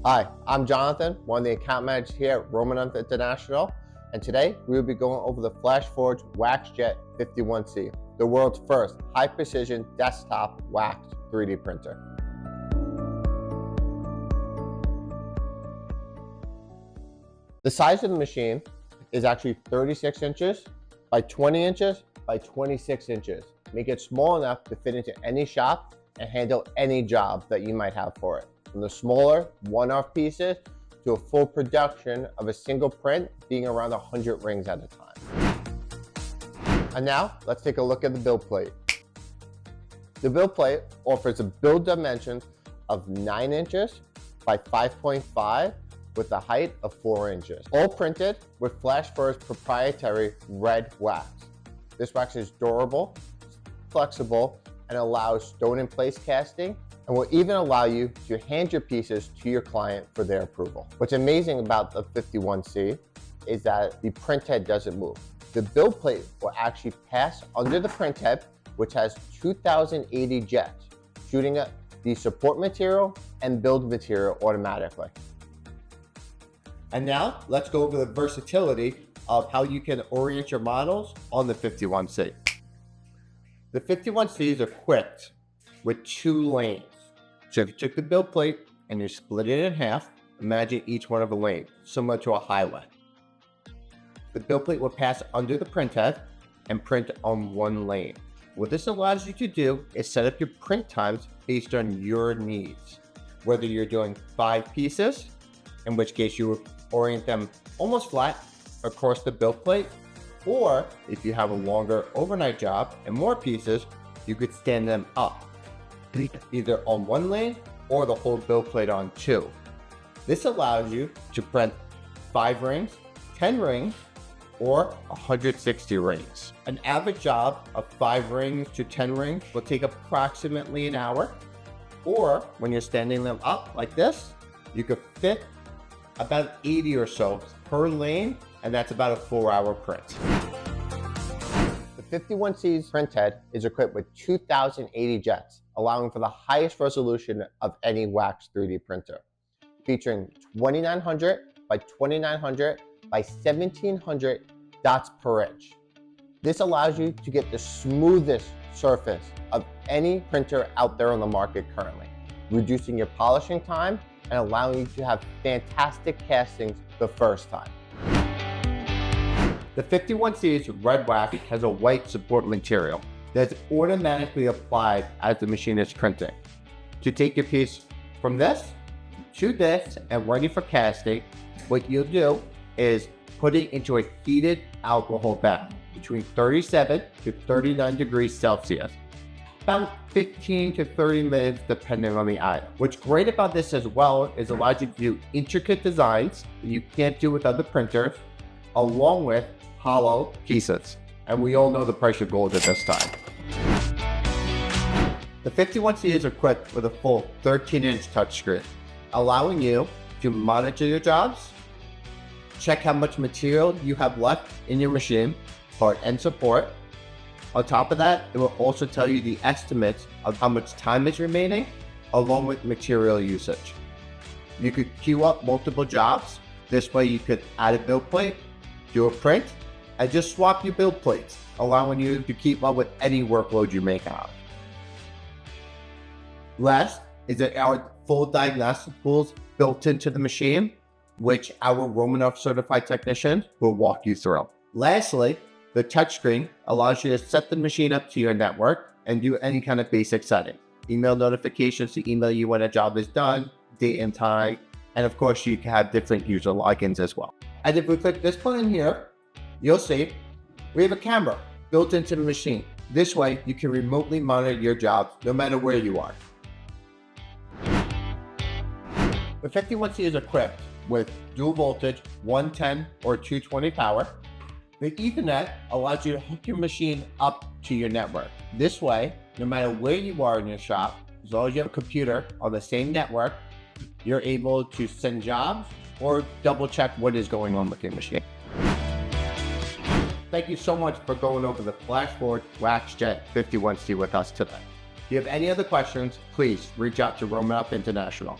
Hi, I'm Jonathan, one of the account managers here at Romanoff International, and today we will be going over the Flashforge WaxJet 51C, the world's first high-precision desktop wax 3D printer. The size of the machine is actually 36 inches by 20 inches by 26 inches, making it small enough to fit into any shop and handle any job that you might have for it. From the smaller one-off pieces to a full production of a single print being around 100 rings at a time. And now let's take a look at the build plate. The build plate offers a build dimensions of 9 inches by 5.5 with a height of 4 inches. All printed with Flashforge proprietary red wax. This wax is durable, flexible, and allows stone-in-place casting, and will even allow you to hand your pieces to your client for their approval. What's amazing about the 51C is that the printhead doesn't move. The build plate will actually pass under the printhead, which has 2080 jets, shooting up the support material and build material automatically. And now let's go over the versatility of how you can orient your models on the 51C. The 51C is equipped with 2 lanes. So if you took the build plate and you split it in half, imagine each one of a lane, similar to a highway. The build plate will pass under the printhead and print on 1 lane. What this allows you to do is set up your print times based on your needs. Whether you're doing 5 pieces, in which case you would orient them almost flat across the build plate, or if you have a longer overnight job and more pieces, you could stand them up, either on 1 lane or the whole build plate on 2. This allows you to print 5 rings, 10 rings, or 160 rings. An average job of 5 rings to 10 rings will take approximately an hour, or when you're standing them up like this, you could fit about 80 or so per lane, and that's about a 4-hour print. The 51C's printhead is equipped with 2080 jets, allowing for the highest resolution of any wax 3D printer, featuring 2900 by 2900 by 1700 dots per inch. This allows you to get the smoothest surface of any printer out there on the market currently, reducing your polishing time and allowing you to have fantastic castings the first time. The 51C's red wax has a white support material that's automatically applied as the machine is printing. To take your piece from this to this and ready for casting, what you'll do is put it into a heated alcohol bath between 37 to 39 degrees Celsius. About 15 to 30 minutes depending on the item. What's great about this as well is it allows you to do intricate designs that you can't do with other printers, along with hollow pieces. And we all know the price of gold at this time. The 51C is equipped with a full 13-inch touchscreen, allowing you to monitor your jobs, check how much material you have left in your machine, part and support. On top of that, it will also tell you the estimates of how much time is remaining, along with material usage. You could queue up multiple jobs. This way you could add a build plate, do a print, and just swap your build plates, allowing you to keep up with any workload you may have. Last is that our full diagnostic tools built into the machine, which our Romanoff certified technicians will walk you through. Lastly, the touchscreen allows you to set the machine up to your network and do any kind of basic setting. Email notifications to email you when a job is done, date and time, and of course you can have different user logins as well. And if we click this button here, you'll see we have a camera built into the machine. This way you can remotely monitor your jobs no matter where you are. The 51C is equipped with dual voltage 110 or 220 power. The Ethernet allows you to hook your machine up to your network. This way, no matter where you are in your shop, as long as you have a computer on the same network, you're able to send jobs or double check what is going on with your machine. Thank you so much for going over the Flashforge WaxJet 51C with us today. If you have any other questions, please reach out to Romanoff International.